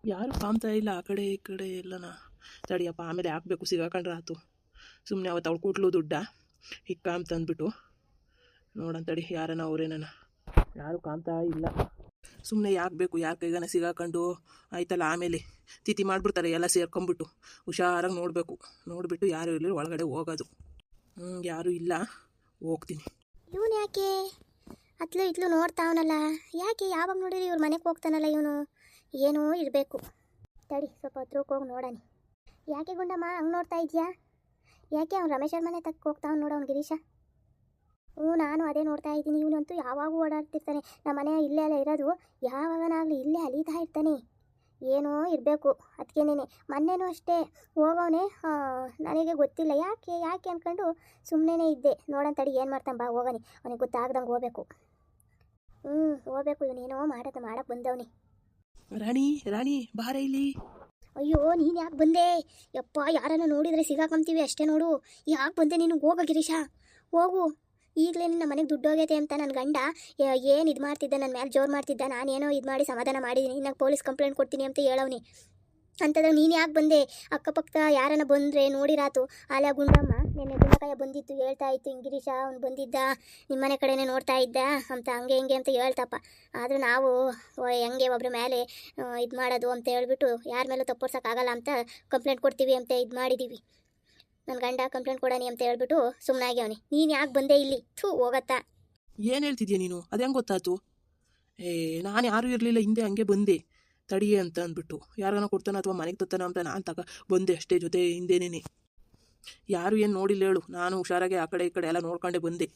ಯಾರು ಕಾಮ್ತಾ ಇಲ್ಲ ಆ ಕಡೆ ಈ ಕಡೆ ಎಲ್ಲನ. ತಡಿಯಪ್ಪ ಆಮೇಲೆ ಹಾಕ್ಬೇಕು, ಸಿಗಾಕೊಂಡ್ರೆ ಆಯ್ತು. ಸುಮ್ಮನೆ ಅವತ್ತು ಅವಳು ಕೊಟ್ಲು ದುಡ್ಡ ಈಗ ಕಾಮ್ತಂದ್ಬಿಟ್ಟು ನೋಡಂತಡಿ ಯಾರನ ಅವರೇನ. ಯಾರು ಕಾಮ್ತಾ ಇಲ್ಲ. ಸುಮ್ಮನೆ ಯಾಕೆ ಬೇಕು, ಯಾರ ಕೈಗಾನ ಸಿಗಾಕೊಂಡು ಆಯ್ತಲ್ಲ ಆಮೇಲೆ ತಿಥಿ ಮಾಡಿಬಿಡ್ತಾರೆ ಎಲ್ಲ ಸೇರ್ಕೊಂಬಿಟ್ಟು. ಹುಷಾರಾಗಿ ನೋಡಬೇಕು, ನೋಡಿಬಿಟ್ಟು ಯಾರು ಇರಲಿ ಒಳಗಡೆ ಹೋಗೋದು. ಯಾರೂ ಇಲ್ಲ, ಹೋಗ್ತೀನಿ. ಇವನು ಯಾಕೆ ಅತ್ಲು ಇತ್ಲು ನೋಡ್ತಾವನಲ್ಲ, ಯಾಕೆ ಯಾವಾಗ ನೋಡಿರಿ ಇವ್ರ ಮನೆಗೆ ಹೋಗ್ತಾನಲ್ಲ ಇವನು? ಏನೂ ಇರಬೇಕು. ತಡಿ ಸ್ವಲ್ಪ ಹತ್ರಕ್ಕೆ ಹೋಗಿ ನೋಡೋಣ. ಯಾಕೆ ಗುಂಡಮ್ಮ ಹಂಗೆ ನೋಡ್ತಾ ಇದೆಯಾ? ಯಾಕೆ ಅವ್ನು ರಮೇಶರ ಮನೆ ತಕ್ಕ ಹೋಗ್ತಾವ್ನು ನೋಡು ಅವ್ನು ಗಿರೀಶ. ನಾನು ಅದೇ ನೋಡ್ತಾ ಇದ್ದೀನಿ. ಇವನಂತೂ ಯಾವಾಗೂ ಓಡಾಡ್ತಿರ್ತಾನೆ. ನಮ್ಮ ಮನೆ ಇಲ್ಲೇ ಅಲ್ಲ ಇರೋದು, ಯಾವಾಗನಾಗಲಿ ಇಲ್ಲೇ ಅಲೀತಾ ಇರ್ತಾನೆ. ಏನೋ ಇರಬೇಕು ಅದಕ್ಕೇನೇನೆ. ಮೊನ್ನೆನೂ ಅಷ್ಟೇ ಹೋಗೋನೆ, ನನಗೆ ಗೊತ್ತಿಲ್ಲ ಯಾಕೆ ಯಾಕೆ ಅಂದ್ಕೊಂಡು ಸುಮ್ಮನೆ ಇದ್ದೆ. ನೋಡಂತಡಿ ಏನು ಮಾಡ್ತಾನೆ, ಬಾ ಹೋಗೋನಿ. ಅವನಿಗೆ ಗೊತ್ತಾಗ್ದಂಗೆ ಹೋಗ್ಬೇಕು. ಹೋಗ್ಬೇಕು. ಇವನೇನೋ ಮಾಡಕ್ಕೆ ಬಂದವನಿ. ರಾಣಿ ರಾಣಿ ಬಾರ ಇಲ್ಲಿ. ಅಯ್ಯೋ ನೀನು ಯಾಕೆ ಬಂದೆ ಯಪ್ಪ? ಯಾರನ್ನ ನೋಡಿದರೆ ಸಿಗಾಕೊಂತೀವಿ ಅಷ್ಟೇ ನೋಡು. ಯಾಕೆ ಬಂದೆ ನೀನು? ಹೋಗೋ ಗಿರೀಶ ಹೋಗು. ಈಗಲೇ ನಮ್ಮ ಮನೆಗೆ ದುಡ್ಡು ಹೋಗೈತೆ ಅಂತ ನನ್ನ ಗಂಡ ಏನು ಇದು ಮಾಡ್ತಿದ್ದ, ನನ್ನ ಮೇಲೆ ಜೋರು ಮಾಡ್ತಿದ್ದ. ನಾನೇನೋ ಇದು ಮಾಡಿ ಸಮಾಧಾನ ಮಾಡಿದ್ದೀನಿ. ಇನ್ನಾಗ ಪೊಲೀಸ್ ಕಂಪ್ಲೇಂಟ್ ಕೊಡ್ತೀನಿ ಅಂತ ಹೇಳವ್ನಿ. ಅಂತಂದ್ರೆ ನೀನು ಯಾಕೆ ಬಂದೆ? ಅಕ್ಕಪಕ್ಕ ಯಾರನ್ನ ಬಂದರೆ ನೋಡಿರಾತು. ಅಲ್ಲ ಗುಂಡಮ್ಮ ನಿನ್ನೆ ಗುಂಡಕಾಯ ಬಂದಿತ್ತು, ಹೇಳ್ತಾ ಇತ್ತು ಗಿರೀಶ ಅವ್ನು ಬಂದಿದ್ದ, ನಿಮ್ಮನೆ ಕಡೆನೇ ನೋಡ್ತಾ ಇದ್ದ ಅಂತ, ಹಂಗೆ ಹಿಂಗೆ ಅಂತ ಹೇಳ್ತಪ್ಪ. ಆದರೂ ನಾವು ಹೆಂಗೆ ಒಬ್ಬರ ಮೇಲೆ ಇದು ಮಾಡೋದು ಅಂತ ಹೇಳ್ಬಿಟ್ಟು ಯಾರ ಮೇಲೂ ತಪ್ಪೋರ್ಸೋಕ್ಕಾಗಲ್ಲ ಅಂತ ಕಂಪ್ಲೇಂಟ್ ಕೊಡ್ತೀವಿ ಅಂತ ಇದು ಮಾಡಿದ್ದೀವಿ. ನನ್ನ ಗಂಡ ಕಂಪ್ಲೇಂಟ್ ಕೊಡೋಣ ಅಂತ ಹೇಳ್ಬಿಟ್ಟು ಸುಮ್ಮನಾಗ್ಯವನಿ. ನೀನು ಯಾಕೆ ಬಂದೆ ಇಲ್ಲಿ? ಹೋಗತ್ತಾ? ಏನು ಹೇಳ್ತಿದ್ಯಾ ನೀನು? ಅದು ಹೆಂಗೆ ಗೊತ್ತಾಯ್ತು? ನಾನು ಯಾರೂ ಇರಲಿಲ್ಲ, ಹಿಂದೆ ಹಂಗೆ ಬಂದೆ ತಡಿಯೇ ಅಂತ ಅಂದ್ಬಿಟ್ಟು. ಯಾರಿಗಾನ ಕೊಡ್ತಾನ ಅಥವಾ ಮನೆಗೆ ತತ್ತಾನ ಅಂತ ನಾನು ಬಂದೆ ಅಷ್ಟೇ, ಜೊತೆ ಹಿಂದೇನೇ. ಯಾರು ಏನು ನೋಡಿಲ್ಲ ಹೇಳು, ನಾನು ಹುಷಾರಾಗಿ ಆ ಕಡೆ ಈ ಕಡೆ ಎಲ್ಲ ನೋಡ್ಕೊಂಡೆ ಬಂದೆ.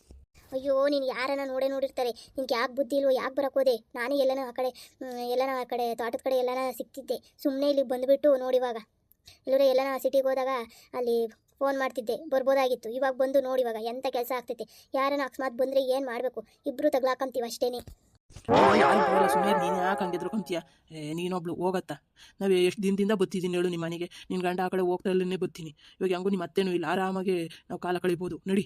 ಅಯ್ಯೋ ನೀನು ಯಾರನ್ನ ನೋಡಿರ್ತಾರೆ. ನಿನ್ಗೆ ಯಾಕೆ ಬುದ್ಧಿ ಇಲ್ವೋ? ಯಾಕೆ ಬರೋಕೋದೆ? ನಾನೇ ಎಲ್ಲನ ಆ ಕಡೆ ತೋಟದ ಕಡೆ ಎಲ್ಲನ ಸಿಕ್ತಿದ್ದೆ. ಸುಮ್ಮನೆ ಇಲ್ಲಿಗೆ ಬಂದುಬಿಟ್ಟು ನೋಡಿವಾಗ ಇಲ್ಲರೆ ಎಲ್ಲನ ಸಿಟಿಗೆ ಹೋದಾಗ ಅಲ್ಲಿ ಫೋನ್ ಮಾಡ್ತಿದ್ದೆ, ಬರ್ಬೋದಾಗಿತ್ತು. ಇವಾಗ ಬಂದು ನೋಡಿವಾಗ ಎಂಥ ಕೆಲಸ ಆಗ್ತೈತೆ. ಯಾರನ್ನ ಅಕಸ್ಮಾತ್ ಬಂದರೆ ಏನು ಮಾಡಬೇಕು? ಇಬ್ಬರು ತಗ್ಲಾಕಂತೀವಿ ಅಷ್ಟೇನೆ. ಸುಮ್ಮನೆ ನೀನು ಯಾಕೆ ಹಂಗಿದ್ರು ಕಂತೀಯ? ನೀನೊಬ್ಳು ಹೋಗತ್ತಾ? ನಾವು ಎಷ್ಟು ದಿನದಿಂದ ಬತ್ತಿದ್ದೀನಿ ಹೇಳು ನಿಮ್ಮ ಮನೆಗೆ. ನಿನ್ನ ಗಂಡ ಆ ಕಡೆ ಹೋಗ್ತಾರಲ್ಲೇ ಬತ್ತೀನಿ. ಇವಾಗ ಹೆಂಗೂ ನಿಮ್ಮ ಅತ್ತೇನೂ ಇಲ್ಲ, ಆರಾಮಾಗಿ ನಾವು ಕಾಲ ಕಳಿಬೋದು. ನಡಿ,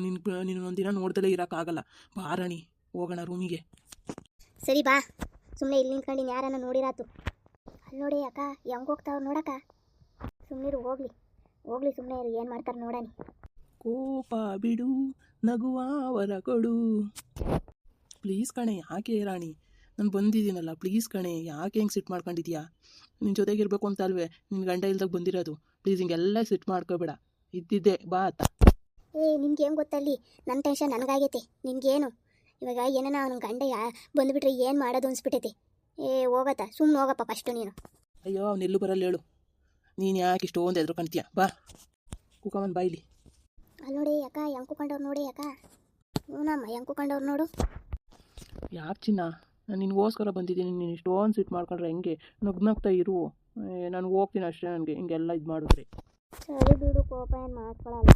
ನೀನು ಒಂದಿನ ನೋಡ್ದಲೇ ಇರೋಕ್ಕಾಗಲ್ಲ. ಬಾರಣಿ ಹೋಗೋಣ ರೂಮಿಗೆ. ಸರಿ ಬಾ. ಸುಮ್ಮನೆ ಇಲ್ಲಿ ನಿಂತ್ಕೊಂಡು ಯಾರನ್ನ ನೋಡಿರಾತು. ಅಲ್ಲಿ ನೋಡಿ ಅಕ್ಕ ಹೆಂಗೆ ಹೋಗ್ತಾವ್ರು ನೋಡಕ್ಕ. ಸುಮ್ಮನಿರು, ಹೋಗ್ಲಿ ಸುಮ್ಮನೆ ಇರು, ಏನು ಮಾಡ್ತಾರೆ ನೋಡಾನಿ. ಕೋಪ ಬಿಡು, ನಗುವ ವರ ಕೊಡು. ಪ್ಲೀಸ್ ಕಣೆ, ಯಾಕೆ ರಾಣಿ? ನಾನು ಬಂದಿದ್ದೀನಲ್ಲ, ಪ್ಲೀಸ್ ಕಣೆ, ಯಾಕೆ ಹೆಂಗೆ ಸಿಟ್ಟು ಮಾಡ್ಕೊಂಡಿದ್ಯಾ? ನಿನ್ನ ಜೊತೆಗಿರ್ಬೇಕು ಅಂತ ಅಲ್ವೇ ನಿನ್ನ ಗಂಡ ಇಲ್ದಾಗ ಬಂದಿರೋದು. ಪ್ಲೀಸ್ ಹಿಂಗೆಲ್ಲ ಸಿಟ್ಟು ಮಾಡ್ಕೋಬೇಡ. ಇದ್ದಿದ್ದೆ ಬಾ ಅತ್ತ. ನಿನ್ಗೆ ಏನು ಗೊತ್ತಲ್ಲಿ? ನನ್ನ ಟೆನ್ಷನ್ ನನಗಾಗೈತೆ. ನಿನ್ಗೇನು ಇವಾಗ ಏನನ ಅವ್ನ ಗಂಡ ಬಂದುಬಿಟ್ರೆ ಏನು ಮಾಡೋದು ಅನ್ಸ್ಬಿಟ್ಟೈತೆ. ಹೋಗತ್ತಾ? ಸುಮ್ಮನೆ ಹೋಗಪ್ಪ ಫಸ್ಟು ನೀನು. ಅಯ್ಯೋ ಅವನೆಲ್ಲೂ ಬರಲ್ಲ ಹೇಳು. ನೀನು ಯಾಕೆ ಇಷ್ಟೊಂದು ಎದ್ರುಕಂತೀಯ? ಬಾ ಕುಕಮನ್ ಬಾಯ್ಲಿ. ಅಲ್ಲಿ ನೋಡಿ ಅಕ್ಕ ಹೆಂಗೆ ಕುಕೊಂಡವ್ರು ನೋಡಿ ಅಕ್ಕ. ಹ್ಞೂನಮ್ಮ ಹೆಂಗೆ ಕುಕೊಂಡವ್ರು ನೋಡು. ಯಾಕೆ ಚಿನ್ನ, ನಾನು ನಿನಗೋಸ್ಕರ ಬಂದಿದ್ದೀನಿ. ನೀನು ಇಷ್ಟೊಂದು ಸಿಟ್ಟು ಮಾಡ್ಕೊಂಡ್ರೆ ಹೆಂಗೆ? ನಗ್ನಗ್ತಾ ಇರು. ನಾನು ಹೋಗ್ತೀನಿ ಅಷ್ಟೇ. ನನಗೆ ಹಿಂಗೆಲ್ಲ ಇದು ಮಾಡಿದ್ರೆ ಸರಿ ಬಿಡು, ಕೋಪ ಏನು ಮಾಡ್ಕೊಳಲ್ಲ.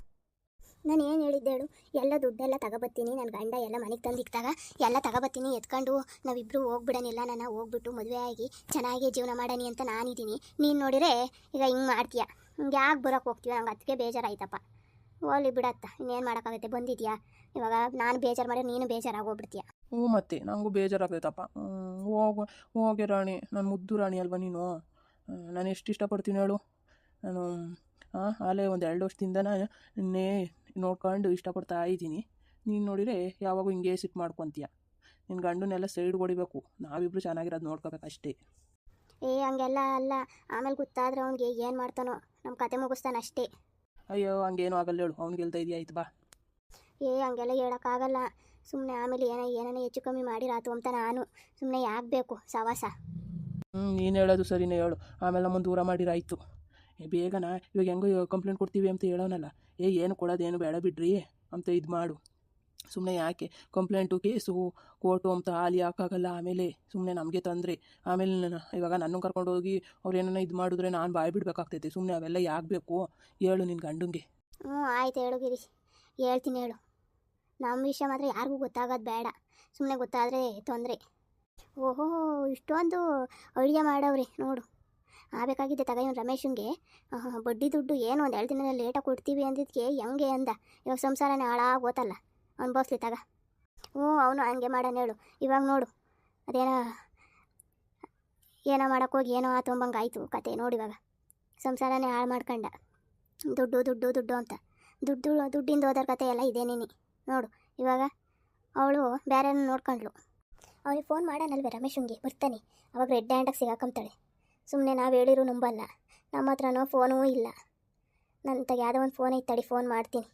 ನಾನು ಏನು ಹೇಳಿದ್ದೆ ಹೇಳು? ಎಲ್ಲ ದುಡ್ಡೆಲ್ಲ ತಗೊಬತ್ತೀನಿ, ನನ್ನ ಗಂಡ ಎಲ್ಲ ಮನೆಗೆ ತಂದಿಕ್ತಾಗ ಎಲ್ಲ ತಗೊಬತ್ತೀನಿ ಎತ್ಕೊಂಡು ನಾವಿಬ್ಬರು ಹೋಗ್ಬಿಡೋನಿಲ್ಲ. ನಾನು ಹೋಗ್ಬಿಟ್ಟು ಮದುವೆ ಆಗಿ ಚೆನ್ನಾಗಿ ಜೀವನ ಮಾಡಾನಿ ಅಂತ ನಾನಿದ್ದೀನಿ. ನೀನು ನೋಡಿದರೆ ಈಗ ಹಿಂಗೆ ಮಾಡ್ತೀಯ. ಹಿಂಗೆ ಯಾಕೆ ಬರೋಕ್ಕೆ ಹೋಗ್ತೀಯ? ನಂಗೆ ಅದಕ್ಕೆ ಬೇಜಾರಾಯ್ತಪ್ಪ. ಹೋಗ್ಲಿ ಬಿಡತ್ತ, ಇನ್ನೇನು ಮಾಡೋಕ್ಕಾಗುತ್ತೆ? ಬಂದಿದ್ಯಾ ಇವಾಗ. ನಾನು ಬೇಜಾರು ಮಾಡಿ ನೀನು ಬೇಜಾರಾಗೋಗ್ಬಿಡ್ತೀಯ. ಮತ್ತೆ ನನಗೂ ಬೇಜಾರಾಗ್ತೈತಪ್ಪ. ಹೋಗಿ ರಾಣಿ, ನಾನು ಮುದ್ದು ರಾಣಿ ಅಲ್ವಾ ನೀನು? ನಾನು ಎಷ್ಟು ಇಷ್ಟಪಡ್ತೀನಿ ಹೇಳು. ನಾನು ಅಲ್ಲೇ ಒಂದು 2 ವರ್ಷದಿಂದ ನಿನ್ನೆ ನೋಡ್ಕೊಂಡು ಇಷ್ಟಪಡ್ತಾ ಇದ್ದೀನಿ. ನೀನು ನೋಡಿದರೆ ಯಾವಾಗೂ ಹಿಂಗೆ ಸಿಟ್ಟು ಮಾಡ್ಕೊತೀಯ. ನಿನ್ನ ಗಂಡನ್ನೆಲ್ಲ ಸೈಡ್ ಹೊಡಿಬೇಕು, ನಾವಿಬ್ಬರು ಚೆನ್ನಾಗಿರೋದು ನೋಡ್ಕೋಬೇಕು ಅಷ್ಟೇ. ಹಂಗೆಲ್ಲ ಅಲ್ಲ, ಆಮೇಲೆ ಗೊತ್ತಾದ್ರೆ ಅವ್ನಿಗೆ ಏನು ಮಾಡ್ತಾನೋ, ನಮ್ಮ ಕತೆ ಮುಗಿಸ್ತಾನೆ ಅಷ್ಟೇ. ಅಯ್ಯೋ ಹಂಗೇನು ಆಗಲ್ಲ ಹೇಳು, ಅವ್ನಿಗೆ ಗೆಲ್ತಾ ಇದೆಯಾ? ಆಯ್ತು ಬಾ. ಹಂಗೆಲ್ಲ ಹೇಳೋಕ್ಕಾಗಲ್ಲ. ಸುಮ್ಮನೆ ಆಮೇಲೆ ಏನಾನ ಹೆಚ್ಚು ಕಮ್ಮಿ ಮಾಡಿರಾತು ಅಂತ ನಾನು ಸುಮ್ಮನೆ ಯಾಕೆ ಬೇಕು ಸವಾಸ? ನೀನು ಹೇಳೋದು ಸರಿನೇ ಹೇಳು. ಆಮೇಲೆ ನಮ್ಮನ್ನು ದೂರ ಮಾಡಿರಾಯ್ತು. ಬೇಗನ ಇವಾಗ ಹೆಂಗೋ ಕಂಪ್ಲೇಂಟ್ ಕೊಡ್ತೀವಿ ಅಂತ ಹೇಳೋನಲ್ಲ. ಏನು ಕೊಡೋದೇನು ಬೇಡ ಬಿಡ್ರಿ ಅಂತ ಇದು ಮಾಡು. ಸುಮ್ಮನೆ ಯಾಕೆ ಕಂಪ್ಲೇಂಟು, ಕೇಸು, ಕೋರ್ಟು ಅಂತ ಹಾಲಿ ಹಾಕಾಗಲ್ಲ. ಆಮೇಲೆ ಸುಮ್ಮನೆ ನಮಗೆ ತೊಂದರೆ. ಆಮೇಲೆ ಇವಾಗ ನನ್ನ ಕರ್ಕೊಂಡೋಗಿ ಅವ್ರು ಏನನ್ನ ಇದು ಮಾಡಿದ್ರೆ ನಾನು ಬಾಯಿ ಬಿಡಬೇಕಾಗ್ತೈತೆ. ಸುಮ್ಮನೆ ಅವೆಲ್ಲ ಯಾಕೆ ಬೇಕು ಹೇಳು ನಿನ್ನ ಗಂಡಂಗೆ. ಆಯ್ತು ಹೇಳು ಗಿರೀಶ್, ಹೇಳ್ತೀನಿ ಹೇಳು. ನಮ್ಮ ವಿಷಯ ಮಾತ್ರ ಯಾರಿಗೂ ಗೊತ್ತಾಗೋದು ಬೇಡ. ಸುಮ್ಮನೆ ಗೊತ್ತಾದರೆ ತೊಂದರೆ. ಓಹೋ, ಇಷ್ಟೊಂದು ಅಡುಗೆ ಮಾಡವ್ರಿ ನೋಡು. ಆಗಬೇಕಾಗಿದ್ದೆ ತಗ ಇವನು ರಮೇಶಂಗೆ ಬಡ್ಡಿ ದುಡ್ಡು ಏನು ಒಂದು 2 ದಿನ ಲೇಟಾಗಿ ಕೊಡ್ತೀವಿ ಅಂದಿದ್ದಕ್ಕೆ ಹೆಂಗೆ ಅಂದ. ಇವಾಗ ಸಂಸಾರನೇ ಹಾಳಾಗೋತಲ್ಲ. ಅನ್ಭವಿಸ್ಲಿ ತಗ. ಅವನು ಹಂಗೆ ಮಾಡೋಣ ಹೇಳು. ಇವಾಗ ನೋಡು, ಅದೇನೋ ಏನೋ ಮಾಡೋಕ್ಕೋಗಿ ಏನೋ ಆತಂಬಂಗೆ ಆಯಿತು ಕತೆ ನೋಡಿವಾಗ ಸಂಸಾರನೇ ಹಾಳು ಮಾಡ್ಕೊಂಡ. ದುಡ್ಡು ದುಡ್ಡು ದುಡ್ಡು ಅಂತ ದುಡ್ಡಿಂದ ಹೋದರ ಕತೆ ಎಲ್ಲ ಇದೇನೇನಿ ನೋಡು. ಇವಾಗ ಅವಳು ಬೇರೆ ನೋಡ್ಕೊಂಡ್ಳು. ಅವನಿಗೆ ಫೋನ್ ಮಾಡೋಣಲ್ವೇ ರಮೇಶಂಗೆ, ಬರ್ತಾನೆ. ಅವಾಗ ರೆಡ್ ಹ್ಯಾಂಡಾಗಿ ಸಿಗಾಕೊಂತಾಳೆ. ಸುಮ್ಮನೆ ನಾವು ಹೇಳಿರು ನಂಬಲ್ಲ. ನಮ್ಮ ಹತ್ರನೂ ಫೋನೂ ಇಲ್ಲ. ನನ್ನ ತಗ ಯಾವುದೋ ಒಂದು ಫೋನ್ ಐತೆ, ತಡಿ ಫೋನ್ ಮಾಡ್ತೀನಿ.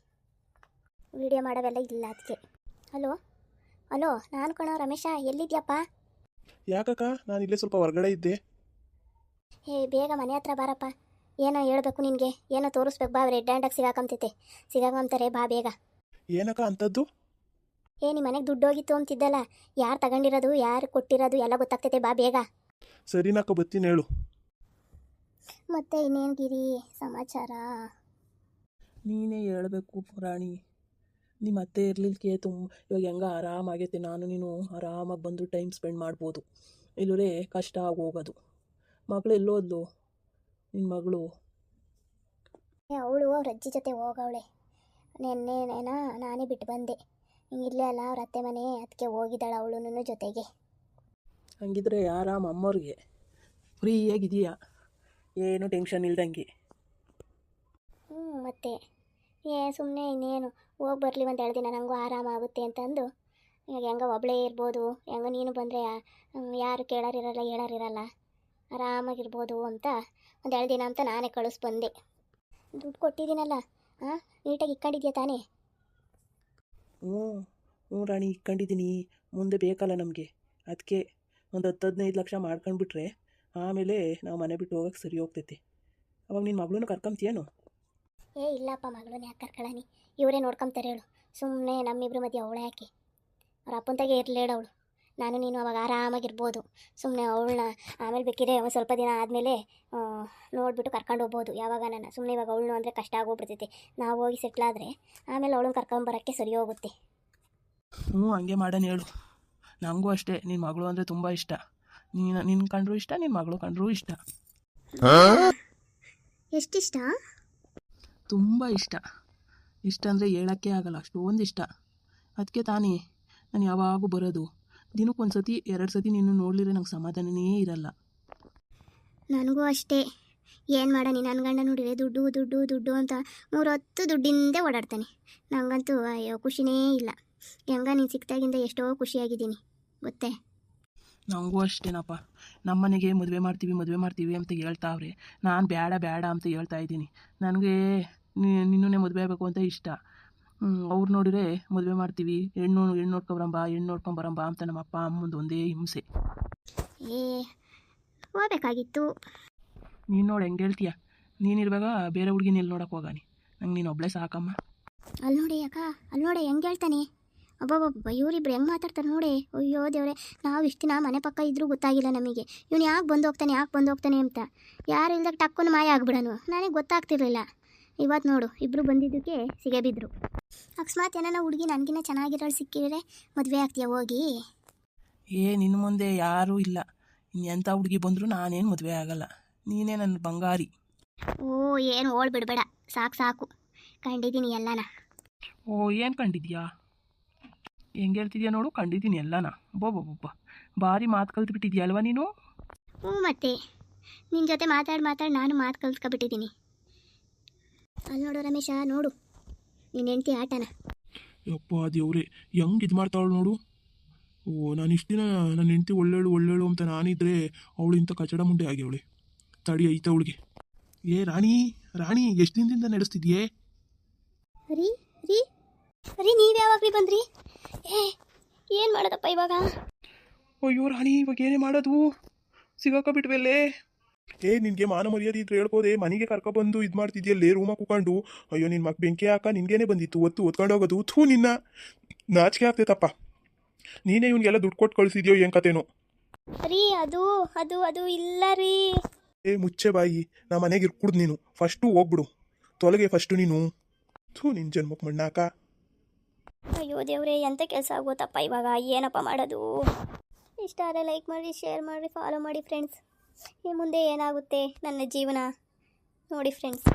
ವೀಡಿಯೋ ಮಾಡೋವೆಲ್ಲ ಇಲ್ಲ ಅದಕ್ಕೆ. ಹಲೋ ಹಲೋ, ನಾನು ಕಣೋ ರಮೇಶ, ಎಲ್ಲಿದ್ಯಪ್ಪ? ಯಾಕಕ್ಕ, ನಾನು ಇಲ್ಲೇ ಸ್ವಲ್ಪ ಹೊರಗಡೆ ಇದ್ದೆ. ಬೇಗ ಮನೆ ಹತ್ರ ಬಾರಪ್ಪ. ಏನೋ ಹೇಳ್ಬೇಕು ನಿನಗೆ, ಏನೋ ತೋರಿಸ್ಬೇಕು ಬಾ. ರೆಡ್ ಹ್ಯಾಂಡಾಗಿ ಸಿಗಾಕೊಂತಾರೆ, ಬಾ ಬೇಗ. ಏನಕ್ಕ ಅಂಥದ್ದು? ನಿಮ್ಮ ಮನೆಗೆ ದುಡ್ಡು ಹೋಗಿತ್ತು ಅಂತಿದ್ದಲ್ಲ, ಯಾರು ತಗೊಂಡಿರೋದು ಯಾರು ಕೊಟ್ಟಿರೋದು ಎಲ್ಲ ಗೊತ್ತಾಗ್ತೈತೆ, ಬಾ ಬೇಗ. ಸರಿನಕ್ಕ, ಬತ್ತೀನಿ, ಹೇಳು. ಮತ್ತೆ ಇನ್ನೇನು ಗಿರಿ ಸಮಾಚಾರ? ನೀನೇ ಹೇಳ್ಬೇಕು ರಾಣಿ. ನಿಮ್ಮ ಅತ್ತೆ ಇರ್ಲಿಕ್ಕೆ ಇವಾಗ ಹೆಂಗ ಆರಾಮಾಗೈತೆ. ನಾನು ನೀನು ಆರಾಮಾಗಿ ಬಂದು ಟೈಮ್ ಸ್ಪೆಂಡ್ ಮಾಡ್ಬೋದು. ಇಲ್ಲವೇ ಕಷ್ಟ ಆಗೋಗೋದು. ಮಗಳು ಎಲ್ಲೋದ್ಲು ನಿನ್ನ ಮಗಳು? ಅವಳು ಅವ್ರ ಅಜ್ಜಿ ಜೊತೆ ಹೋಗವಳೆ. ನೆನ್ನೆನೇನೋ ನಾನೇ ಬಿಟ್ಟು ಬಂದೆ. ಇಲ್ಲೇ ಅಲ್ಲ ಅವ್ರ ಅತ್ತೆ ಮನೆ, ಅದಕ್ಕೆ ಹೋಗಿದ್ದಾಳೆ ಅವಳು ಜೊತೆಗೆ. ಹಂಗಿದ್ರೆ ಆರಾಮ ಅಮ್ಮವ್ರಿಗೆ ಫ್ರೀಯಾಗಿದೆಯಾ, ಏನು ಟೆನ್ಷನ್ ಇಲ್ದಂಗೆ. ಮತ್ತೆ ಸುಮ್ಮನೆ ಇನ್ನೇನು ಹೋಗಿ ಬರಲಿ ಒಂದು 2 ದಿನ, ನನಗೂ ಆರಾಮಾಗುತ್ತೆ ಅಂತಂದು. ಈಗ ಹೆಂಗ ಒಬ್ಬಳೇ ಇರ್ಬೋದು, ಹೆಂಗ ನೀನು ಬಂದರೆ ಯಾರು ಕೇಳೋರಿರಲ್ಲ ಹೇಳೋರಿರಲ್ಲ, ಆರಾಮಾಗಿರ್ಬೋದು ಅಂತ ಒಂದು 2 ದಿನ ಅಂತ ನಾನೇ ಬಂದೆ. ದುಡ್ಡು ಕೊಟ್ಟಿದ್ದೀನಲ್ಲ, ನೀಟಾಗಿ ಇಕ್ಕೊಂಡಿದ್ಯಾ ತಾನೇ? ಹ್ಞೂ ರಾಣಿ, ಇಕ್ಕೊಂಡಿದ್ದೀನಿ. ಮುಂದೆ ಬೇಕಲ್ಲ ನಮಗೆ, ಅದಕ್ಕೆ ಒಂದು 10-15 ಲಕ್ಷ ಮಾಡ್ಕೊಂಡ್ಬಿಟ್ರೆ ಆಮೇಲೆ ನಾವು ಮನೆ ಬಿಟ್ಟು ಹೋಗೋಕ್ಕೆ ಸರಿ ಹೋಗ್ತೈತಿ. ಅವಾಗ ನಿನ್ನ ಮಗಳನ್ನ ಕರ್ಕೊಂತೀಯೇನು? ಇಲ್ಲಪ್ಪ, ಮಗಳನ್ನ ಯಾಕೆ ಕರ್ಕೊಳ್ಳಿ, ಇವರೇ ನೋಡ್ಕೊಂತಾರೆ ಹೇಳು. ಸುಮ್ಮನೆ ನಮ್ಮಿಬ್ರ ಮಧ್ಯೆ ಅವಳೆ ಯಾಕೆ? ಅವ್ರ ಅಪ್ಪಂತಾಗೆ ಇರಲಿ ಹೇಳವಳು. ನಾನು ನೀನು ಅವಾಗ ಆರಾಮಾಗಿರ್ಬೋದು. ಸುಮ್ಮನೆ ಅವಳನ್ನ ಆಮೇಲೆ ಬೇಕಿದ್ರೆ ಒಂದು ಸ್ವಲ್ಪ ದಿನ ಆದಮೇಲೆ ನೋಡಿಬಿಟ್ಟು ಕರ್ಕೊಂಡು ಹೋಗ್ಬೋದು ಯಾವಾಗ. ನಾನು ಸುಮ್ಮನೆ ಇವಾಗ ಅವಳು ಅಂದರೆ ಕಷ್ಟ ಆಗೋಗ್ಬಿಡ್ತೈತಿ. ನಾವು ಹೋಗಿ ಸೆಟ್ಲಾದರೆ ಆಮೇಲೆ ಅವಳನ್ನ ಕರ್ಕೊಂಬರೋಕ್ಕೆ ಸರಿ ಹೋಗುತ್ತೆ. ಹಂಗೆ ಮಾಡೋಣ ಹೇಳು. ನನಗೂ ಅಷ್ಟೇ ನಿನ್ನ ಮಗಳು ಅಂದರೆ ತುಂಬ ಇಷ್ಟ. ನಿನ್ನ ಕಂಡ್ರೂ ಇಷ್ಟ, ನಿನ್ನ ಮಗಳು ಕಂಡ್ರೂ ಇಷ್ಟ. ಎಷ್ಟಿಷ್ಟ? ತುಂಬ ಇಷ್ಟ. ಇಷ್ಟ ಅಂದರೆ ಹೇಳೋಕ್ಕೆ ಆಗಲ್ಲ, ಅಷ್ಟೊಂದು ಇಷ್ಟ. ಅದಕ್ಕೆ ತಾನೇ ನಾನು ಯಾವಾಗೂ ಬರೋದು. ದಿನಕ್ಕೊಂದು ಸತಿ 2 ಸತಿ ನೀನು ನೋಡಲಿದ್ರೆ ನಂಗೆ ಸಮಾಧಾನನೇ ಇರಲ್ಲ. ನನಗೂ ಅಷ್ಟೇ. ಏನು ಮಾಡೋಣ, ನನ್ನ ಗಂಡ ನೋಡಿದ್ರೆ ದುಡ್ಡು ದುಡ್ಡು ದುಡ್ಡು ಅಂತ 3 ಹೊತ್ತು ದುಡ್ಡಿಂದೇ ಓಡಾಡ್ತಾನೆ. ನನಗಂತೂ ಅಯ್ಯೋ ಖುಷಿನೇ ಇಲ್ಲ. ಹೆಂಗ ನೀನು ಸಿಕ್ತಾಗಿಂದ ಎಷ್ಟೋ ಖುಷಿಯಾಗಿದ್ದೀನಿ ಗೊತ್ತೇ. ನನಗೂ ಅಷ್ಟೇನಪ್ಪ. ನಮ್ಮನೆಗೆ ಮದುವೆ ಮಾಡ್ತೀವಿ ಅಂತ ಹೇಳ್ತಾವ್ರೆ. ನಾನು ಬೇಡ ಅಂತ ಹೇಳ್ತಾ ಇದ್ದೀನಿ. ನನಗೆ ನಿನ್ನನ್ನೇ ಮದುವೆ ಆಗಬೇಕು ಅಂತ ಇಷ್ಟ. ಅವ್ರು ನೋಡಿದ್ರೆ ಮದುವೆ ಮಾಡ್ತೀವಿ, ಹೆಣ್ಣು ನೋಡ್ಕೊಂಬರಂಬ ಅಂತ ನಮ್ಮ ಅಪ್ಪ ಅಮ್ಮಂದು ಒಂದೇ ಹಿಂಸೆ. ಹೋಗ್ಬೇಕಾಗಿತ್ತು. ನೀನು ನೋಡಿ ಹೆಂಗೆ ಹೇಳ್ತೀಯ. ನೀನಿರುವಾಗ ಬೇರೆ ಹುಡುಗಿನ ಎಲ್ಲಿ ನೋಡೋಕೆ ಹೋಗಾನಿ, ನಂಗೆ ನೀನು ಒಬ್ಬಳೇ ಸಾಕಮ್ಮ. ಅಲ್ಲಿ ನೋಡಿ ಅಕ್ಕ, ಅಲ್ಲಿ ನೋಡಿ ಹೆಂಗೆ ಹೇಳ್ತಾನೆ. ಅಬ್ಬಬ್ಬಬ್ಬ, ಇವರಿಬ್ರು ಹೆಂಗೆ ಮಾತಾಡ್ತಾರೆ ನೋಡಿ. ಅಯ್ಯೋ ದೇವ್ರೆ, ನಾವು ಇಷ್ಟು ದಿನ ಮನೆ ಪಕ್ಕ ಇದ್ರೂ ಗೊತ್ತಾಗಿಲ್ಲ ನಮಗೆ ಇವನು ಯಾಕೆ ಬಂದು ಹೋಗ್ತಾನೆ ಅಂತ. ಯಾರು ಇಲ್ದಾಗ ಟಕ್ಕನ್ನು ಮಾಯ ಆಗ್ಬಿಡನು, ನನಗೆ ಗೊತ್ತಾಗ್ತಿರ್ಲಿಲ್ಲ. ಇವತ್ತು ನೋಡು, ಇಬ್ಬರು ಬಂದಿದ್ದಕ್ಕೆ ಸಿಗೇ ಬಿದ್ದರು. ಅಕಸ್ಮಾತ್ ಏನಾನ ಹುಡುಗಿ ನನಗಿನ್ನ ಚೆನ್ನಾಗಿರೋಳು ಸಿಕ್ಕಿದ್ರೆ ಮದುವೆ ಆಗ್ತೀಯ ಹೋಗಿ? ನಿನ್ನ ಮುಂದೆ ಯಾರೂ ಇಲ್ಲ. ಎಂಥ ಹುಡುಗಿ ಬಂದರೂ ನಾನೇನು ಮದುವೆ ಆಗಲ್ಲ. ನೀನೇ ನನ್ನ ಬಂಗಾರಿ. ಏನು ಓಡ್ಬಿಡ್ಬೇಡ, ಸಾಕು ಕಂಡಿದ್ದೀನಿ ಎಲ್ಲನ. ಏನು ಕಂಡಿದ್ಯಾ? ಹೆಂಗೆ ಹೇಳ್ತಿದ್ಯಾ ನೋಡು, ಕಂಡಿದ್ದೀನಿ ಎಲ್ಲನ. ಬೋಬ್ಬ ಭಾರಿ ಮಾತು ಕಲ್ತ್ಬಿಟ್ಟಿದ್ಯಾ ಅಲ್ವಾ ನೀನು? ಮತ್ತೆ ನಿನ್ನ ಜೊತೆ ಮಾತಾಡಿ ನಾನು ಮಾತು ಕಲ್ತ್ಕೊಬಿಟ್ಟಿದ್ದೀನಿ. ಅಲ್ಲಿ ನೋಡು ರಮೇಶ, ನೋಡು ನಿನ್ನ ಹೆಂಡತಿ ಆಟನ. ಯಪ್ಪ ದೇವ್ರೆ, ಹೆಂಗೆ ಇದು ಮಾಡ್ತಾವಳು ನೋಡು. ನಾನು ಇಷ್ಟು ದಿನ ನನ್ನ ಹೆಂಡತಿ ಒಳ್ಳೆಳು ಅಂತ ನಾನಿದ್ರೆ ಅವಳು ಇಂಥ ಕಚಡ ಮುಂಡೆ ಆಗ್ಯವಳೆ. ತಡಿ ಐತೆ ಅವಳಿಗೆ. ರಾಣಿ ಎಷ್ಟು ದಿನದಿಂದ ನಡೆಸ್ತಿದ್ಯೇ? ರೀ ನೀವು ಯಾವಾಗ್ರಿ ಬಂದ್ರಿ? ಏನು ಮಾಡೋದಪ್ಪ ಇವಾಗ? ಅಯ್ಯೋ ರಾಣಿ, ಇವಾಗ ಏನೇ ಮಾಡೋದು? ಸಿಗಾಕಬಿಟ್ವೆಲ್ಲೇ. ನಿನಗೆ ಮಾನ ಮರ್ಯಾದೆ ಇದ್ರೆ ಹೇಳ್ಬೋದೆ. ಮನೆಗೆ ಕರ್ಕೊಬಂದು ಇದು ಮಾಡ್ತಿದ್ಯಲ್ಲೇ ರೂಮಾಗ ಕೂಕೊಂಡು. ಅಯ್ಯೋ ನಿನ್ನ ಮಗ ಬೆಂಕಿ ಹಾಕ, ನಿನ್ಗೇನೆ ಬಂದಿತ್ತು ಒತ್ಕೊಂಡು ಹೋಗೋದು. ನಿನ್ನ ನಾಚಿಕೆ ಆಗ್ತೈತಪ್ಪ. ನೀನೇ ಇವ್ನಿಗೆಲ್ಲ ದುಡ್ಡು ಕೊಟ್ಟು ಕಳಿಸಿದ್ಯೋ ಏನು ಕತೆನೋ? ರೀ ಅದು ಇಲ್ಲ ರೀ. ಮುಚ್ಚೆ ಬಾಯಿ, ನಾ ಮನೆಗೆ ಇರ್ಕುಡ್ದು ನೀನು. ಫಸ್ಟು ಹೋಗ್ಬಿಡು, ತೊಲಗೆ ಫಸ್ಟು ನೀನು. ನಿನ್ನ ಜನ್ಮಕ್ಕೆ ಮಣ್ಣಾಕ. ಅಯ್ಯೋ ದೇವ್ರೆ, ಎಂಥ ಕೆಲಸ ಆಗೋತಪ್ಪ ಇವಾಗ. ಏನಪ್ಪ ಮಾಡೋದು? ಇಷ್ಟ ಆದರೆ ಲೈಕ್ ಮಾಡಿ, ಶೇರ್ ಮಾಡಿ, ಫಾಲೋ ಮಾಡಿ ಫ್ರೆಂಡ್ಸ್. ಈ ಮುಂದೆ ಏನಾಗುತ್ತೆ ನನ್ನ ಜೀವನ ನೋಡಿ ಫ್ರೆಂಡ್ಸ್.